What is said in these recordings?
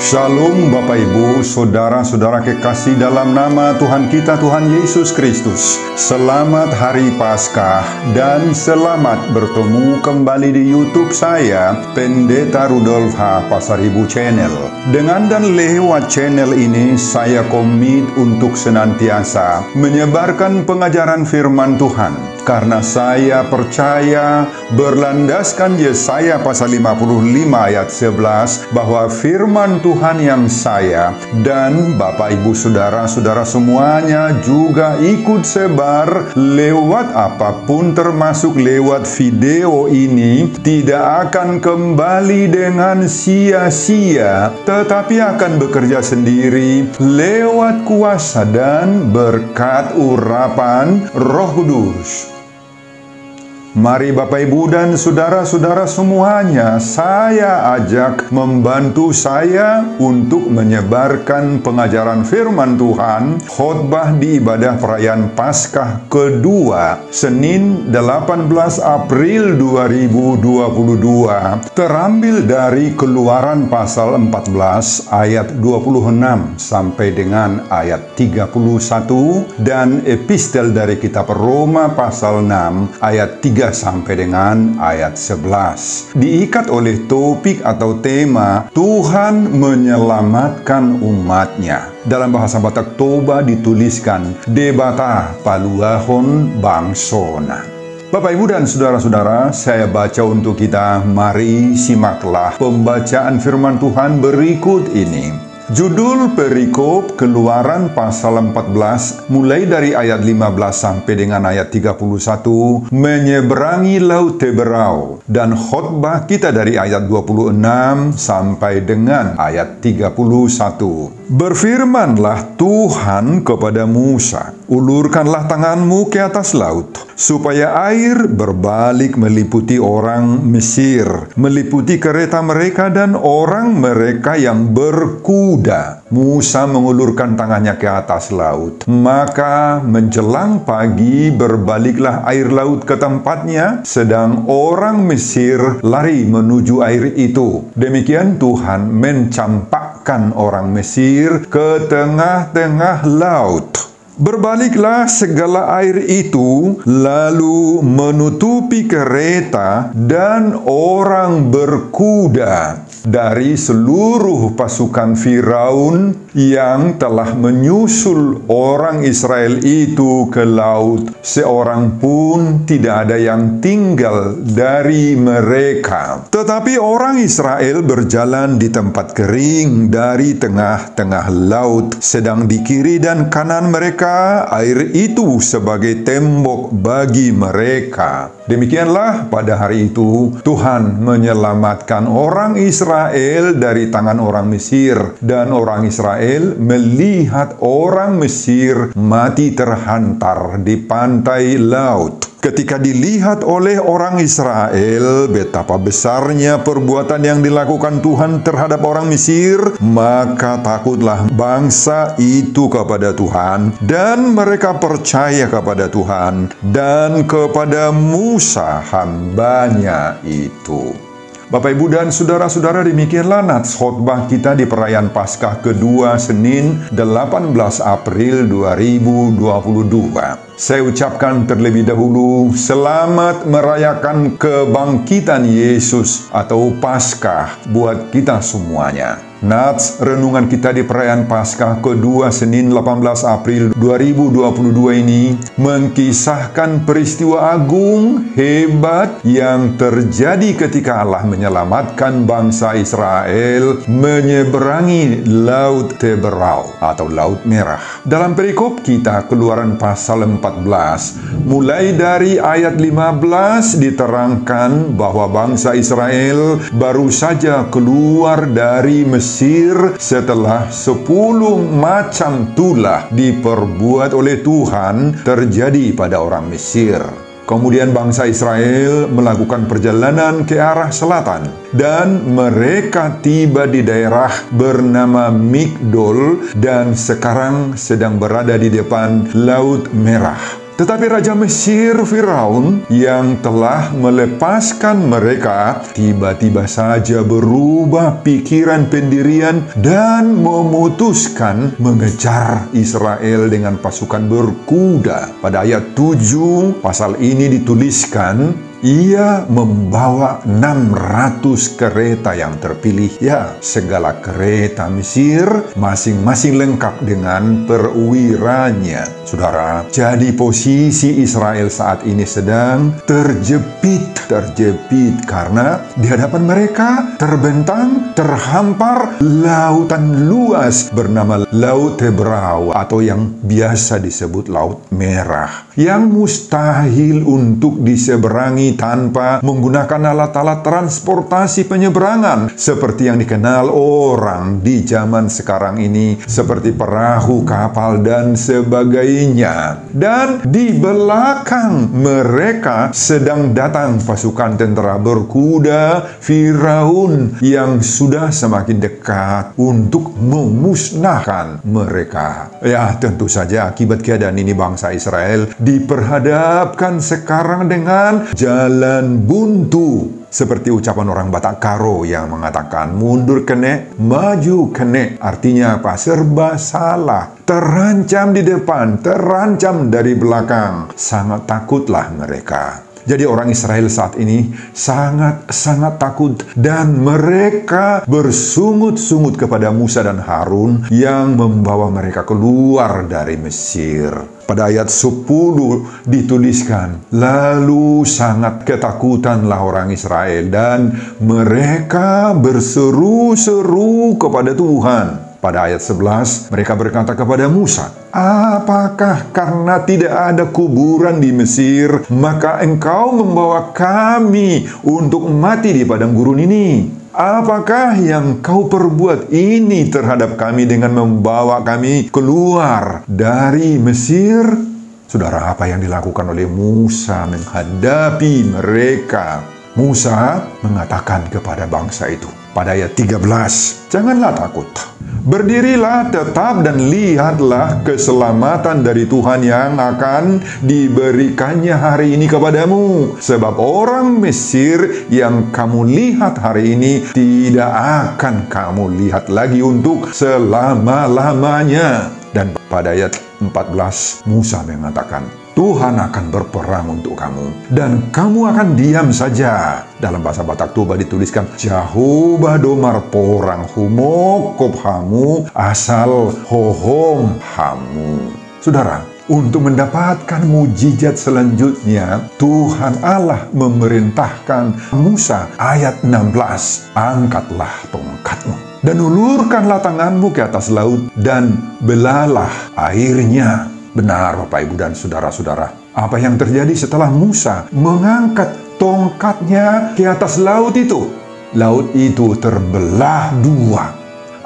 Shalom Bapak Ibu, saudara-saudara kekasih dalam nama Tuhan kita, Tuhan Yesus Kristus. Selamat Hari Paskah dan selamat bertemu kembali di YouTube saya, Pendeta Rudolf H. Pasaribu Channel. Dengan dan lewat channel ini, saya komit untuk senantiasa menyebarkan pengajaran firman Tuhan. Karena saya percaya berlandaskan Yesaya pasal 55 ayat 11 bahwa firman Tuhan yang saya dan Bapak Ibu saudara-saudara semuanya juga ikut sebar lewat apapun termasuk lewat video ini tidak akan kembali dengan sia-sia, tetapi akan bekerja sendiri lewat kuasa dan berkat urapan Roh Kudus. Mari Bapak Ibu dan saudara-saudara semuanya, saya ajak membantu saya untuk menyebarkan pengajaran firman Tuhan, khotbah di ibadah perayaan Paskah kedua, Senin 18 April 2022, terambil dari Keluaran pasal 14 ayat 26 sampai dengan ayat 31 dan epistel dari kitab Roma pasal 6 ayat 3 sampai dengan ayat 11. Diikat oleh topik atau tema Tuhan menyelamatkan umatnya. Dalam bahasa Batak Toba dituliskan Debata paluahon bangsona. Bapak Ibu dan saudara-saudara, saya baca untuk kita. Mari simaklah pembacaan firman Tuhan berikut ini. Judul perikop Keluaran pasal 14 mulai dari ayat 15 sampai dengan ayat 31, menyeberangi Laut Teberau, dan khotbah kita dari ayat 26 sampai dengan ayat 31. Berfirmanlah Tuhan kepada Musa, ulurkanlah tanganmu ke atas laut, supaya air berbalik meliputi orang Mesir, meliputi kereta mereka dan orang mereka yang berkuda. Musa mengulurkan tangannya ke atas laut. Maka menjelang pagi berbaliklah air laut ke tempatnya, sedang orang Mesir lari menuju air itu. Demikian Tuhan mencampakkan orang Mesir ke tengah-tengah laut. Berbaliklah segala air itu, lalu menutupi kereta dan orang berkuda dari seluruh pasukan Firaun yang telah menyusul orang Israel itu ke laut. Seorang pun tidak ada yang tinggal dari mereka. Tetapi orang Israel berjalan di tempat kering dari tengah-tengah laut, sedang di kiri dan kanan mereka air itu sebagai tembok bagi mereka. Demikianlah pada hari itu Tuhan menyelamatkan orang Israel dari tangan orang Mesir, dan orang Israel melihat orang Mesir mati terhantar di pantai laut. Ketika dilihat oleh orang Israel betapa besarnya perbuatan yang dilakukan Tuhan terhadap orang Mesir, maka takutlah bangsa itu kepada Tuhan, dan mereka percaya kepada Tuhan dan kepada Musa hambanya itu. Bapak Ibu dan saudara-saudara, demikianlah nats khotbah kita di perayaan Paskah kedua Senin 18 April 2022. Saya ucapkan terlebih dahulu selamat merayakan kebangkitan Yesus atau Paskah buat kita semuanya. Nats renungan kita di perayaan Paskah kedua Senin 18 April 2022 ini mengkisahkan peristiwa agung hebat yang terjadi ketika Allah menyelamatkan bangsa Israel menyeberangi Laut Teberau atau Laut Merah. Dalam perikop kita Keluaran pasal 14 mulai dari ayat 15 diterangkan bahwa bangsa Israel baru saja keluar dari Mesir setelah 10 macam tulah diperbuat oleh Tuhan terjadi pada orang Mesir. Kemudian bangsa Israel melakukan perjalanan ke arah selatan, dan mereka tiba di daerah bernama Migdol dan sekarang sedang berada di depan Laut Merah. Tetapi Raja Mesir Firaun yang telah melepaskan mereka tiba-tiba saja berubah pikiran pendirian dan memutuskan mengejar Israel dengan pasukan berkuda. Pada ayat 7 pasal ini dituliskan, ia membawa 600 kereta yang terpilih. Ya, segala kereta Mesir masing-masing lengkap dengan perwiranya. Saudara, jadi posisi Israel saat ini sedang terjepit karena di hadapan mereka terbentang, terhampar lautan luas bernama Laut Tebrau atau yang biasa disebut Laut Merah, yang mustahil untuk diseberangi tanpa menggunakan alat-alat transportasi penyeberangan seperti yang dikenal orang di zaman sekarang ini, seperti perahu, kapal, dan sebagainya. Dan di belakang mereka sedang datang pasukan tentara berkuda Firaun yang sudah semakin dekat untuk memusnahkan mereka. Ya, tentu saja akibat keadaan ini bangsa Israel diperhadapkan sekarang dengan jalan buntu. Seperti ucapan orang Batak Karo yang mengatakan mundur kene, maju kene. Artinya apa? Serba salah. Terancam di depan, terancam dari belakang. Sangat takutlah mereka. Jadi orang Israel saat ini sangat takut dan mereka bersungut-sungut kepada Musa dan Harun yang membawa mereka keluar dari Mesir. Pada ayat 10 dituliskan, lalu sangat ketakutanlah orang Israel dan mereka berseru-seru kepada Tuhan. Pada ayat 11, mereka berkata kepada Musa, apakah karena tidak ada kuburan di Mesir, maka engkau membawa kami untuk mati di padang gurun ini? Apakah yang kau perbuat ini terhadap kami dengan membawa kami keluar dari Mesir? Saudara, apa yang dilakukan oleh Musa menghadapi mereka? Musa mengatakan kepada bangsa itu pada ayat 13, janganlah takut. Berdirilah tetap dan lihatlah keselamatan dari Tuhan yang akan diberikannya hari ini kepadamu. Sebab orang Mesir yang kamu lihat hari ini tidak akan kamu lihat lagi untuk selama-lamanya. Dan pada ayat 14 Musa mengatakan, Tuhan akan berperang untuk kamu dan kamu akan diam saja. Dalam bahasa Batak Toba dituliskan, Jehovah domar porang humokop hamu asal hohom hamu. Saudara, untuk mendapatkan mujizat selanjutnya, Tuhan Allah memerintahkan Musa, ayat 16, angkatlah tongkatmu dan ulurkanlah tanganmu ke atas laut dan belalah airnya. Benar Bapak Ibu dan Saudara-saudara, apa yang terjadi setelah Musa mengangkat tongkatnya ke atas laut itu? Laut itu terbelah dua.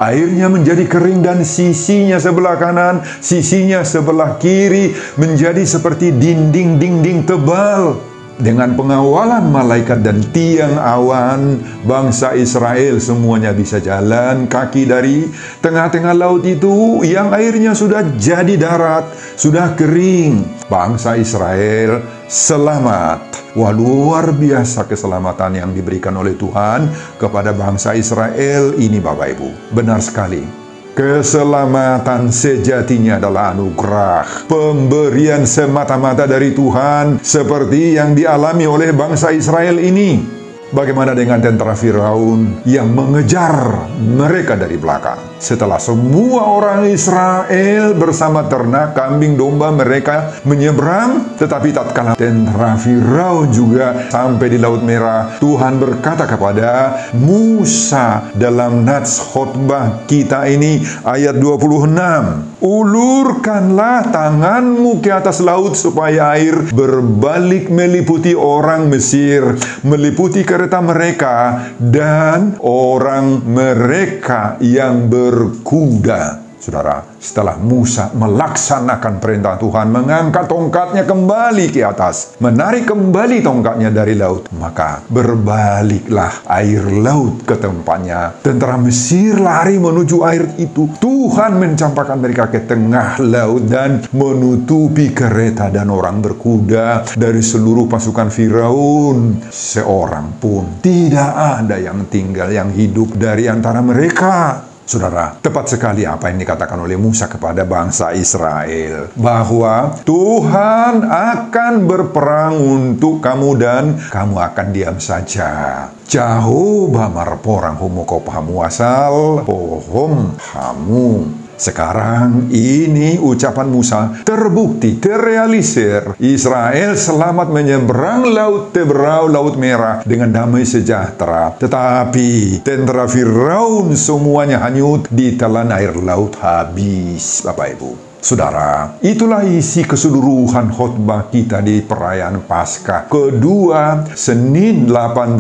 Airnya menjadi kering dan sisinya sebelah kanan, sisinya sebelah kiri menjadi seperti dinding-dinding tebal. Dengan pengawalan malaikat dan tiang awan, bangsa Israel semuanya bisa jalan kaki dari tengah-tengah laut itu yang airnya sudah jadi darat, sudah kering. Bangsa Israel selamat. Wah, luar biasa keselamatan yang diberikan oleh Tuhan kepada bangsa Israel ini Bapak Ibu. Benar sekali. Keselamatan sejatinya adalah anugerah, pemberian semata-mata dari Tuhan seperti yang dialami oleh bangsa Israel ini. Bagaimana dengan tentara Firaun yang mengejar mereka dari belakang? Setelah semua orang Israel bersama ternak, kambing, domba mereka menyeberang, tetapi tatkala tentara Firaun juga sampai di Laut Merah, Tuhan berkata kepada Musa dalam nats khotbah kita ini ayat 26, ulurkanlah tanganmu ke atas laut supaya air berbalik meliputi orang Mesir, meliputi kereta mereka dan orang mereka yang berkuda. Saudara, setelah Musa melaksanakan perintah Tuhan, mengangkat tongkatnya kembali ke atas, menarik kembali tongkatnya dari laut, maka berbaliklah air laut ke tempatnya. Tentara Mesir lari menuju air itu. Tuhan mencampakkan mereka ke tengah laut dan menutupi kereta dan orang berkuda dari seluruh pasukan Firaun. Seorang pun tidak ada yang tinggal, yang hidup dari antara mereka. Saudara, tepat sekali apa yang dikatakan oleh Musa kepada bangsa Israel, bahwa Tuhan akan berperang untuk kamu dan kamu akan diam saja. Jauh bamar porang homo kau pahamu asal pohom hamu. Sekarang ini ucapan Musa terbukti, terrealisir. Israel selamat menyeberang Laut Teberau, Laut Merah dengan damai sejahtera. Tetapi tentara Firaun semuanya hanyut ditelan air laut habis, Bapak Ibu. Saudara, itulah isi keseluruhan khotbah kita di perayaan Paskah kedua Senin 18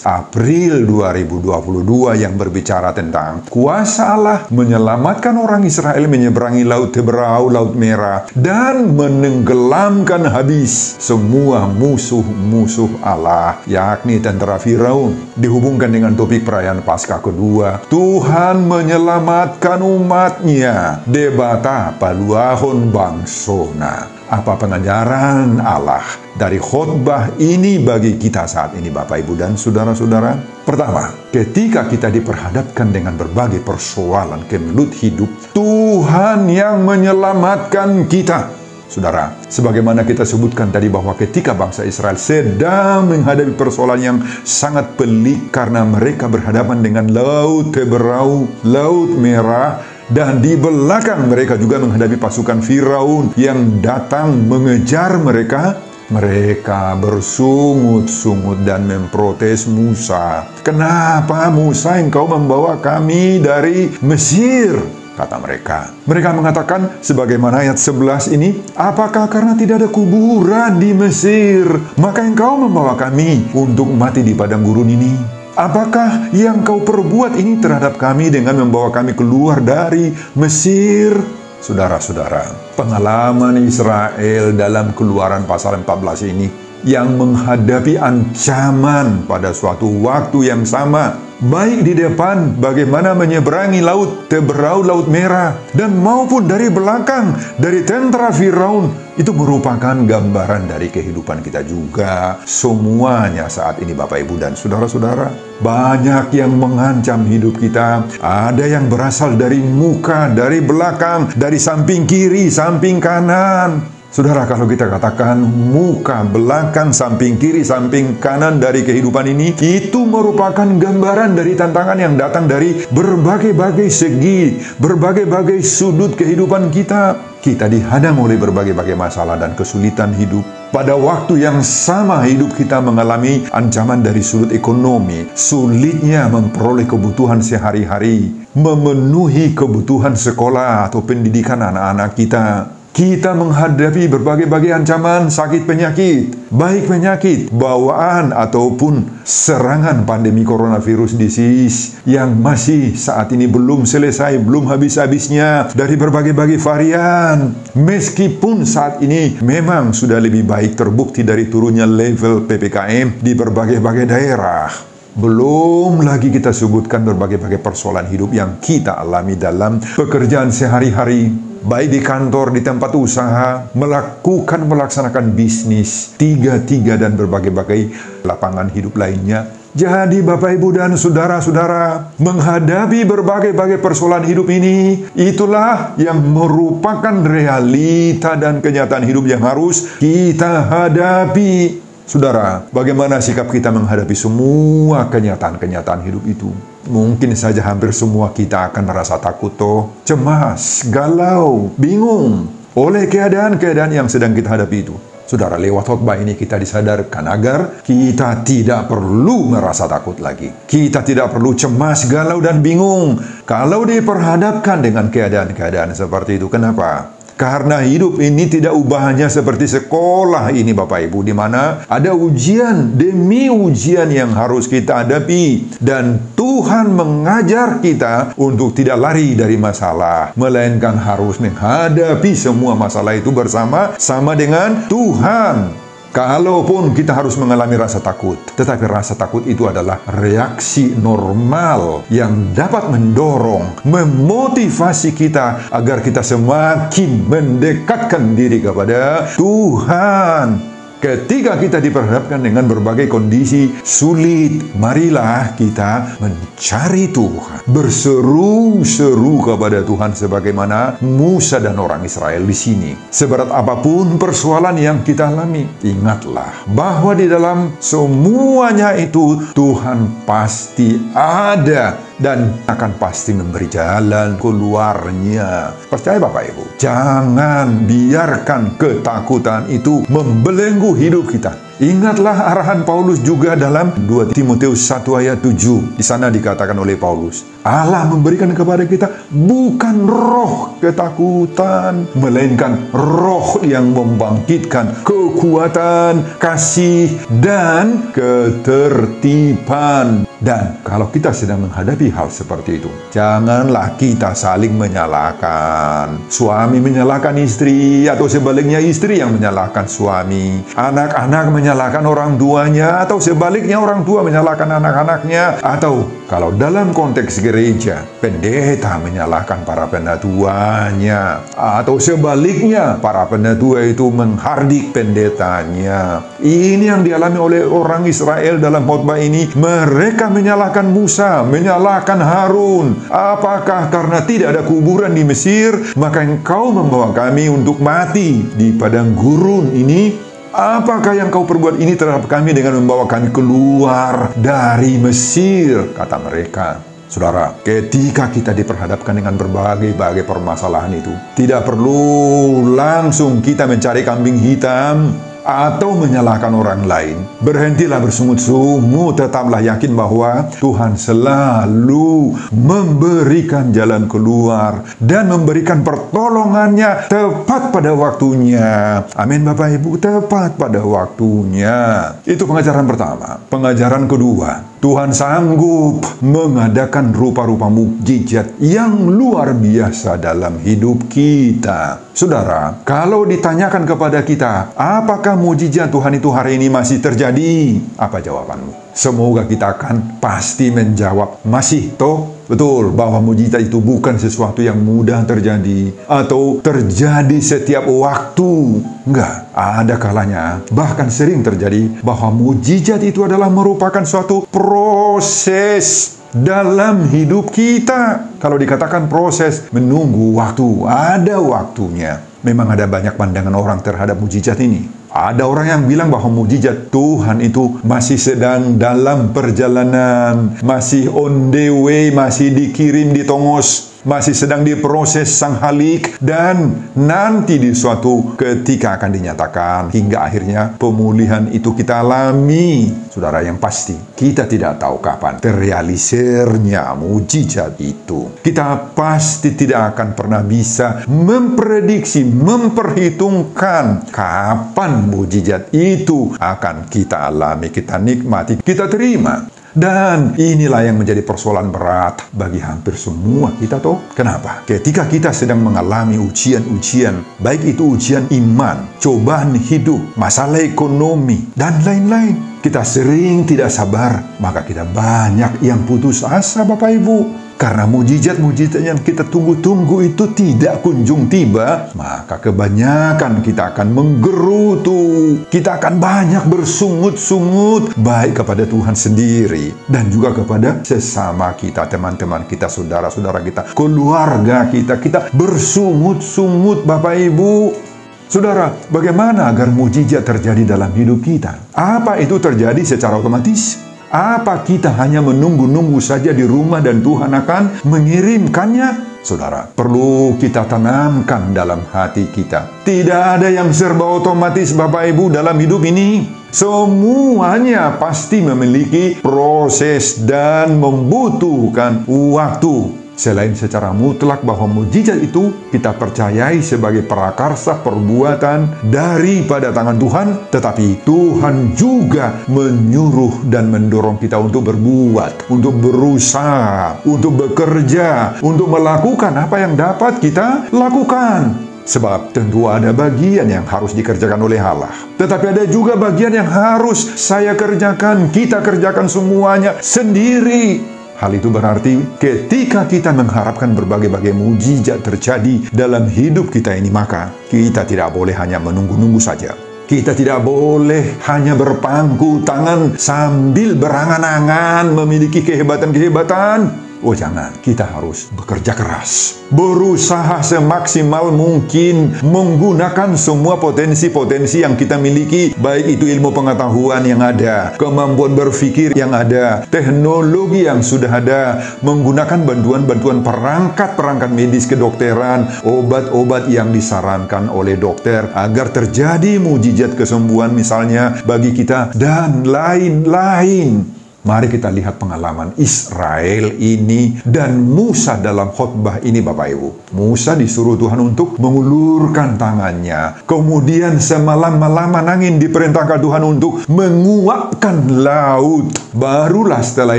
April 2022 yang berbicara tentang kuasa Allah menyelamatkan orang Israel menyeberangi Laut Teberau, Laut Merah, dan menenggelamkan habis semua musuh-musuh Allah, yakni tentara Firaun. Dihubungkan dengan topik perayaan Paskah kedua, Tuhan menyelamatkan umatnya. Debata paluahon bangsona. Apa pengajaran Allah dari khotbah ini bagi kita saat ini, Bapak, Ibu, dan saudara-saudara? Pertama, ketika kita diperhadapkan dengan berbagai persoalan kemelut hidup, Tuhan yang menyelamatkan kita. Saudara, sebagaimana kita sebutkan tadi bahwa ketika bangsa Israel sedang menghadapi persoalan yang sangat pelik karena mereka berhadapan dengan Laut Teberau, Laut Merah, dan di belakang mereka juga menghadapi pasukan Firaun yang datang mengejar mereka. Mereka bersungut-sungut dan memprotes Musa. "Kenapa Musa engkau membawa kami dari Mesir?" kata mereka. Mereka mengatakan sebagaimana ayat 11 ini, "Apakah karena tidak ada kuburan di Mesir, maka engkau membawa kami untuk mati di padang gurun ini? Apakah yang kau perbuat ini terhadap kami dengan membawa kami keluar dari Mesir?" Saudara-saudara, pengalaman Israel dalam Keluaran pasal 14 ini yang menghadapi ancaman pada suatu waktu yang sama, baik di depan bagaimana menyeberangi Laut Teberau, Laut Merah, dan maupun dari belakang, dari tentara Firaun. Itu merupakan gambaran dari kehidupan kita juga. Semuanya saat ini, Bapak, Ibu, dan saudara-saudara, banyak yang mengancam hidup kita. Ada yang berasal dari muka, dari belakang, dari samping kiri, samping kanan. Saudara, kalau kita katakan muka, belakang, samping kiri, samping kanan dari kehidupan ini, itu merupakan gambaran dari tantangan yang datang dari berbagai-bagai segi, berbagai-bagai sudut kehidupan kita. Kita dihadang oleh berbagai-bagai masalah dan kesulitan hidup. Pada waktu yang sama hidup kita mengalami ancaman dari sudut ekonomi, sulitnya memperoleh kebutuhan sehari-hari, memenuhi kebutuhan sekolah atau pendidikan anak-anak kita. Kita menghadapi berbagai-bagai ancaman sakit penyakit, baik penyakit bawaan ataupun serangan pandemi coronavirus disease yang masih saat ini belum selesai, belum habis-habisnya dari berbagai-bagai varian. Meskipun saat ini memang sudah lebih baik terbukti dari turunnya level PPKM di berbagai-bagai daerah. Belum lagi kita sebutkan berbagai-bagai persoalan hidup yang kita alami dalam pekerjaan sehari-hari, baik di kantor, di tempat usaha, melaksanakan bisnis, tiga dan berbagai-bagai lapangan hidup lainnya. Jadi Bapak, Ibu, dan saudara-saudara, menghadapi berbagai-bagai persoalan hidup ini, itulah yang merupakan realita dan kenyataan hidup yang harus kita hadapi. Saudara, bagaimana sikap kita menghadapi semua kenyataan-kenyataan hidup itu? Mungkin saja hampir semua kita akan merasa takut, cemas, galau, bingung oleh keadaan-keadaan yang sedang kita hadapi itu. Saudara, lewat khotbah ini kita disadarkan agar kita tidak perlu merasa takut lagi. Kita tidak perlu cemas, galau, dan bingung kalau diperhadapkan dengan keadaan-keadaan seperti itu. Kenapa? Karena hidup ini tidak ubahnya seperti sekolah ini Bapak Ibu, di mana ada ujian demi ujian yang harus kita hadapi. Dan Tuhan mengajar kita untuk tidak lari dari masalah, melainkan harus menghadapi semua masalah itu bersama-sama dengan Tuhan. Kalaupun kita harus mengalami rasa takut, tetapi rasa takut itu adalah reaksi normal yang dapat mendorong, memotivasi kita agar kita semakin mendekatkan diri kepada Tuhan. Ketika kita diperhadapkan dengan berbagai kondisi sulit, marilah kita mencari Tuhan, berseru-seru kepada Tuhan sebagaimana Musa dan orang Israel di sini. Seberat apapun persoalan yang kita alami, ingatlah bahwa di dalam semuanya itu Tuhan pasti ada dan akan pasti memberi jalan keluarnya. Percaya Bapak Ibu, jangan biarkan ketakutan itu membelenggu hidup kita. Ingatlah arahan Paulus juga dalam 2 Timotius 1 ayat 7. Di sana dikatakan oleh Paulus, Allah memberikan kepada kita bukan roh ketakutan, melainkan roh yang membangkitkan kekuatan, kasih, dan ketertiban. Dan kalau kita sedang menghadapi hal seperti itu, janganlah kita saling menyalahkan. Suami menyalahkan istri, atau sebaliknya istri yang menyalahkan suami. Anak-anak menyalahkan orang tuanya, atau sebaliknya orang tua menyalahkan anak-anaknya. Atau kalau dalam konteks gereja, pendeta menyalahkan para pendatuanya, atau sebaliknya para pendatua itu menghardik pendetanya. Ini yang dialami oleh orang Israel dalam khotbah ini. Mereka menyalahkan Musa, menyalahkan Harun. Apakah karena tidak ada kuburan di Mesir, maka engkau membawa kami untuk mati di padang gurun ini? Apakah yang kau perbuat ini terhadap kami dengan membawa kami keluar dari Mesir? Kata mereka. Saudara, ketika kita diperhadapkan dengan berbagai permasalahan itu, tidak perlu langsung kita mencari kambing hitam atau menyalahkan orang lain. Berhentilah bersungut-sungut, tetaplah yakin bahwa Tuhan selalu memberikan jalan keluar dan memberikan pertolongannya tepat pada waktunya. Amin Bapak Ibu, tepat pada waktunya. Itu pengajaran pertama. Pengajaran kedua, Tuhan sanggup mengadakan rupa-rupa mukjizat yang luar biasa dalam hidup kita. Saudara, kalau ditanyakan kepada kita, apakah mukjizat Tuhan itu hari ini masih terjadi? Apa jawabanmu? Semoga kita akan pasti menjawab, masih toh. Betul, bahwa mukjizat itu bukan sesuatu yang mudah terjadi atau terjadi setiap waktu. Enggak, ada kalanya, bahkan sering terjadi bahwa mukjizat itu adalah merupakan suatu proses dalam hidup kita. Kalau dikatakan proses, menunggu waktu, ada waktunya. Memang ada banyak pandangan orang terhadap mukjizat ini. Ada orang yang bilang bahwa mukjizat Tuhan itu masih sedang dalam perjalanan, masih on the way, masih dikirim di tongos, masih sedang diproses sang halik, dan nanti di suatu ketika akan dinyatakan hingga akhirnya pemulihan itu kita alami. Saudara, yang pasti kita tidak tahu kapan terrealisirnya mukjizat itu. Kita pasti tidak akan pernah bisa memprediksi, memperhitungkan kapan mukjizat itu akan kita alami, kita nikmati, kita terima. Dan inilah yang menjadi persoalan berat bagi hampir semua kita toh. Kenapa? Ketika kita sedang mengalami ujian-ujian, baik itu ujian iman, cobaan hidup, masalah ekonomi, dan lain-lain, kita sering tidak sabar, maka kita banyak yang putus asa Bapak Ibu. Karena mukjizat-mukjizat yang kita tunggu-tunggu itu tidak kunjung tiba, maka kebanyakan kita akan menggerutu. Kita akan banyak bersungut-sungut, baik kepada Tuhan sendiri dan juga kepada sesama kita, teman-teman kita, saudara-saudara kita, keluarga kita. Kita bersungut-sungut Bapak Ibu. Saudara, bagaimana agar mukjizat terjadi dalam hidup kita? Apa itu terjadi secara otomatis? Apa kita hanya menunggu-nunggu saja di rumah dan Tuhan akan mengirimkannya? Saudara, perlu kita tanamkan dalam hati kita. Tidak ada yang serba otomatis Bapak Ibu dalam hidup ini. Semuanya pasti memiliki proses dan membutuhkan waktu. Selain secara mutlak bahwa mujizat itu kita percayai sebagai prakarsa perbuatan daripada tangan Tuhan, tetapi Tuhan juga menyuruh dan mendorong kita untuk berbuat, untuk berusaha, untuk bekerja, untuk melakukan apa yang dapat kita lakukan. Sebab tentu ada bagian yang harus dikerjakan oleh Allah, tetapi ada juga bagian yang harus saya kerjakan, kita kerjakan semuanya sendiri. Hal itu berarti ketika kita mengharapkan berbagai-bagai mujizat terjadi dalam hidup kita ini, maka kita tidak boleh hanya menunggu-nunggu saja. Kita tidak boleh hanya berpangku tangan sambil berangan-angan memiliki kehebatan-kehebatan. Oh jangan, kita harus bekerja keras, berusaha semaksimal mungkin, menggunakan semua potensi-potensi yang kita miliki, baik itu ilmu pengetahuan yang ada, kemampuan berpikir yang ada, teknologi yang sudah ada, menggunakan bantuan-bantuan perangkat-perangkat medis kedokteran, obat-obat yang disarankan oleh dokter, agar terjadi mujizat kesembuhan misalnya bagi kita, dan lain-lain. Mari kita lihat pengalaman Israel ini dan Musa dalam khotbah ini, Bapak Ibu. Musa disuruh Tuhan untuk mengulurkan tangannya. Kemudian semalam-malaman angin diperintahkan Tuhan untuk menguapkan laut. Barulah setelah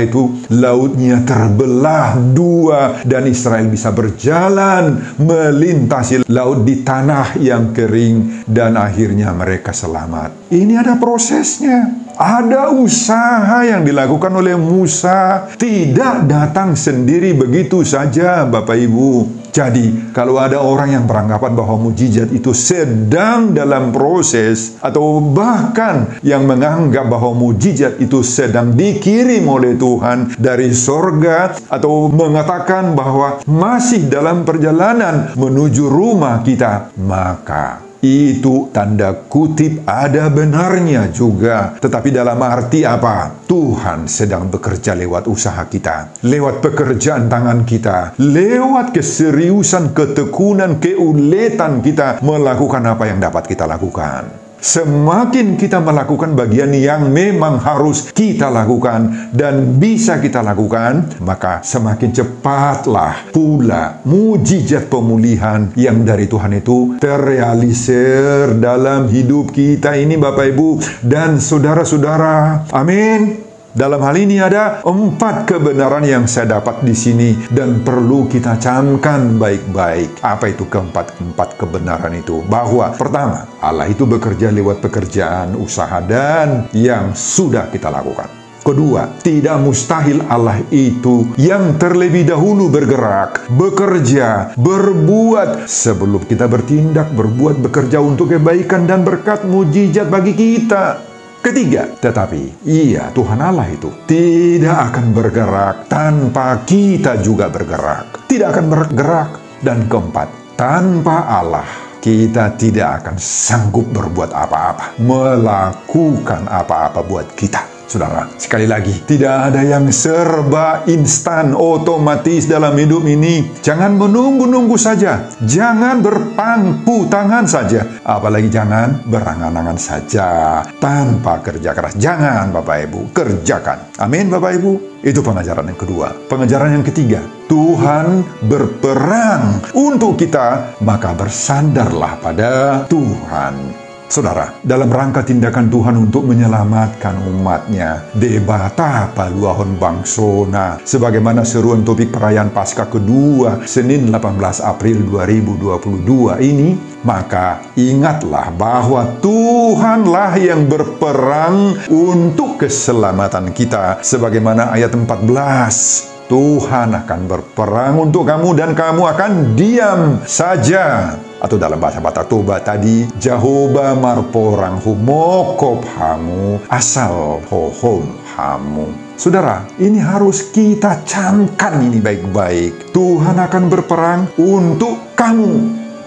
itu lautnya terbelah dua dan Israel bisa berjalan melintasi laut di tanah yang kering dan akhirnya mereka selamat. Ini ada prosesnya. Ada usaha yang dilakukan oleh Musa, tidak datang sendiri begitu saja, Bapak Ibu. Jadi, kalau ada orang yang beranggapan bahwa mujizat itu sedang dalam proses, atau bahkan yang menganggap bahwa mujizat itu sedang dikirim oleh Tuhan dari sorga, atau mengatakan bahwa masih dalam perjalanan menuju rumah kita, maka itu tanda kutip ada benarnya juga. Tetapi dalam arti apa? Tuhan sedang bekerja lewat usaha kita, lewat pekerjaan tangan kita, lewat keseriusan, ketekunan, keuletan kita melakukan apa yang dapat kita lakukan. Semakin kita melakukan bagian yang memang harus kita lakukan dan bisa kita lakukan, maka semakin cepatlah pula mujizat pemulihan yang dari Tuhan itu terrealisir dalam hidup kita ini, Bapak Ibu dan saudara-saudara. Amin. Dalam hal ini ada 4 kebenaran yang saya dapat di sini dan perlu kita camkan baik-baik. Apa itu keempat kebenaran itu? Bahwa pertama, Allah itu bekerja lewat pekerjaan, usaha, dan yang sudah kita lakukan. Kedua, tidak mustahil Allah itu yang terlebih dahulu bergerak, bekerja, berbuat sebelum kita bertindak, berbuat, bekerja untuk kebaikan dan berkat mujizat bagi kita. Ketiga, tetapi Tuhan Allah itu tidak akan bergerak tanpa kita juga bergerak. Tidak akan bergerak. Dan keempat, tanpa Allah kita tidak akan sanggup berbuat apa-apa, melakukan apa-apa buat kita. Saudara, sekali lagi, tidak ada yang serba instan, otomatis dalam hidup ini. Jangan menunggu-nunggu saja. Jangan berpangku tangan saja. Apalagi jangan berangan-angan saja tanpa kerja keras. Jangan, Bapak Ibu, kerjakan. Amin, Bapak Ibu. Itu pengajaran yang kedua. Pengajaran yang ketiga, Tuhan berperang untuk kita, maka bersandarlah pada Tuhan. Saudara, dalam rangka tindakan Tuhan untuk menyelamatkan umatnya, debata paluahon bangsona, sebagaimana seruan topik perayaan Paskah kedua, Senin 18 April 2022 ini, maka ingatlah bahwa Tuhanlah yang berperang untuk keselamatan kita, sebagaimana ayat 14. Tuhan akan berperang untuk kamu dan kamu akan diam saja. Atau dalam bahasa Batak Toba tadi, Jehovah marporang humokop hamu asal hohom hamu. Saudara, ini harus kita camkan ini baik-baik. Tuhan akan berperang untuk kamu.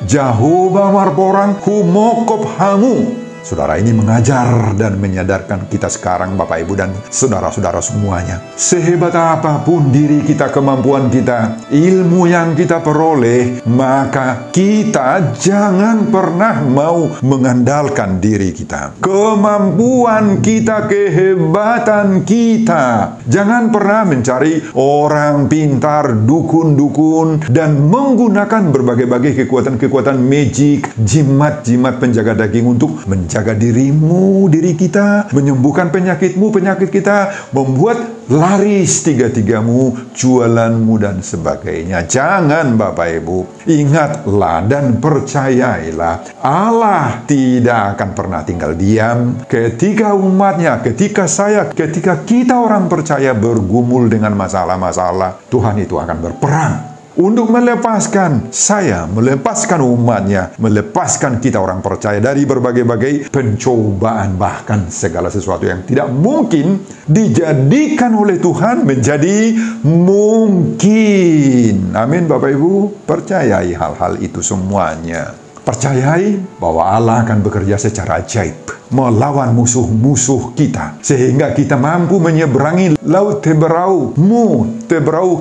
Jehovah marporang humokop hamu. Saudara, ini mengajar dan menyadarkan kita sekarang, Bapak, Ibu, dan saudara-saudara semuanya. Sehebat apapun diri kita, kemampuan kita, ilmu yang kita peroleh, maka kita jangan pernah mau mengandalkan diri kita. Kemampuan kita, kehebatan kita. Jangan pernah mencari orang pintar, dukun-dukun, dan menggunakan berbagai-bagai kekuatan-kekuatan magic, jimat-jimat penjaga daging untuk menjaga dirimu, diri kita, menyembuhkan penyakitmu, penyakit kita, membuat laris tiga-tigamu, jualanmu, dan sebagainya. Jangan, Bapak Ibu. Ingatlah dan percayailah, Allah tidak akan pernah tinggal diam ketika umatnya, ketika saya, ketika kita orang percaya bergumul dengan masalah-masalah. Tuhan itu akan berperang untuk melepaskan saya, melepaskan umatnya, melepaskan kita orang percaya dari berbagai-bagai pencobaan, bahkan segala sesuatu yang tidak mungkin dijadikan oleh Tuhan menjadi mungkin. Amin, Bapak Ibu. Percayai hal-hal itu semuanya. Percayai bahwa Allah akan bekerja secara ajaib melawan musuh-musuh kita, sehingga kita mampu menyeberangi laut Teberau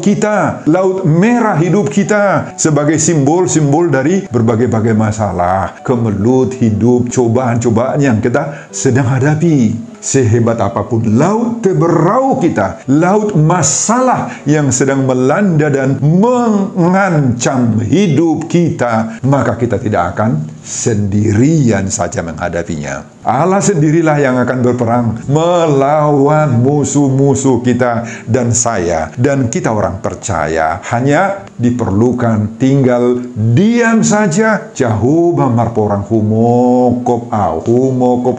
kita, laut merah hidup kita, sebagai simbol-simbol dari berbagai-bagai masalah, kemelut hidup, cobaan-cobaan yang kita sedang hadapi. Sehebat apapun laut Teberau kita, laut masalah yang sedang melanda dan mengancam hidup kita, maka kita tidak akan sendirian saja menghadapinya. Allah sendirilah yang akan berperang melawan musuh-musuh kita dan saya. Dan kita orang percaya hanya diperlukan tinggal diam saja. Jehovah marporang humokop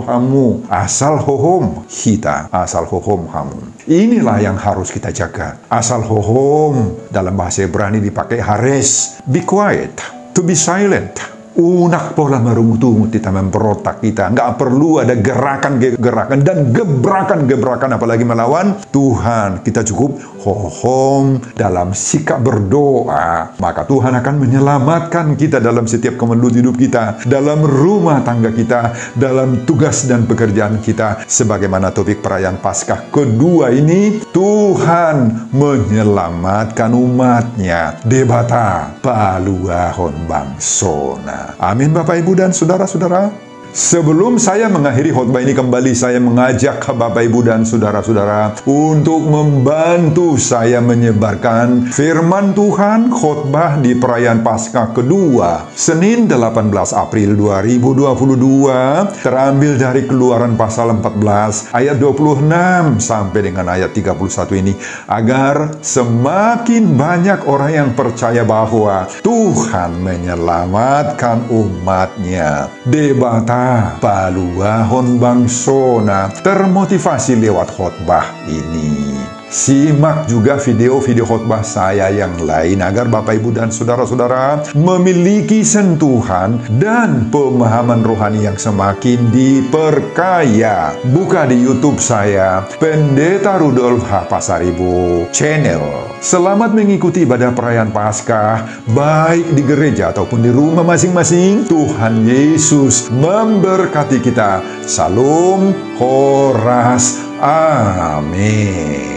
hamu asal hohom kita, asal hohom hamu. Inilah yang harus kita jaga. Asal hohom dalam bahasa Ibrani dipakai hares, be quiet, to be silent. Unak pola merungutung kita memberontak kita. Nggak perlu ada gerakan-gerakan dan gebrakan-gebrakan apalagi melawan Tuhan. Kita cukup hohom dalam sikap berdoa. Maka Tuhan akan menyelamatkan kita dalam setiap kemelut hidup kita, dalam rumah tangga kita, dalam tugas dan pekerjaan kita. Sebagaimana topik perayaan Paskah kedua ini, Tuhan menyelamatkan umatnya. Debata paluahon bangsona. Amin, Bapak, Ibu, dan saudara-saudara. Sebelum saya mengakhiri khotbah ini kembali, saya mengajak Bapak, Ibu, dan saudara-saudara untuk membantu saya menyebarkan firman Tuhan khotbah di perayaan Paskah kedua, Senin 18 April 2022, terambil dari Keluaran pasal 14 ayat 26 sampai dengan ayat 31 ini, agar semakin banyak orang yang percaya bahwa Tuhan menyelamatkan umatnya. Debata paluahon bangsona, termotivasi lewat khotbah ini. Simak juga video-video khotbah saya yang lain agar Bapak, Ibu, dan saudara-saudara memiliki sentuhan dan pemahaman rohani yang semakin diperkaya. Buka di YouTube saya, Pendeta Rudolf H. Pasaribu Channel. Selamat mengikuti ibadah perayaan Paskah, baik di gereja ataupun di rumah masing-masing. Tuhan Yesus memberkati kita. Salam Horas. Amin.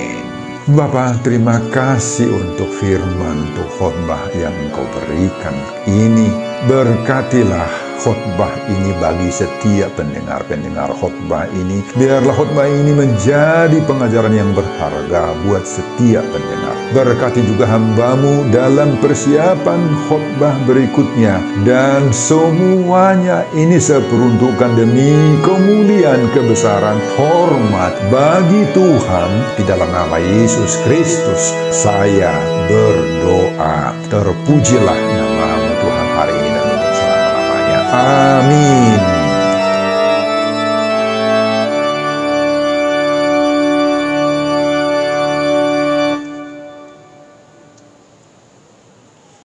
Bapa, terima kasih untuk firman, untuk khotbah yang Engkau berikan ini. Berkatilah khotbah ini bagi setiap pendengar-pendengar khotbah ini. Biarlah khotbah ini menjadi pengajaran yang berharga buat setiap pendengar. Berkati juga hamba-Mu dalam persiapan khotbah berikutnya. Dan semuanya ini seperuntukan demi kemuliaan, kebesaran, hormat bagi Tuhan. Di dalam nama Yesus Kristus saya berdoa. Terpujilah nama-Mu Tuhan hari ini dan selama-lamanya. Amin.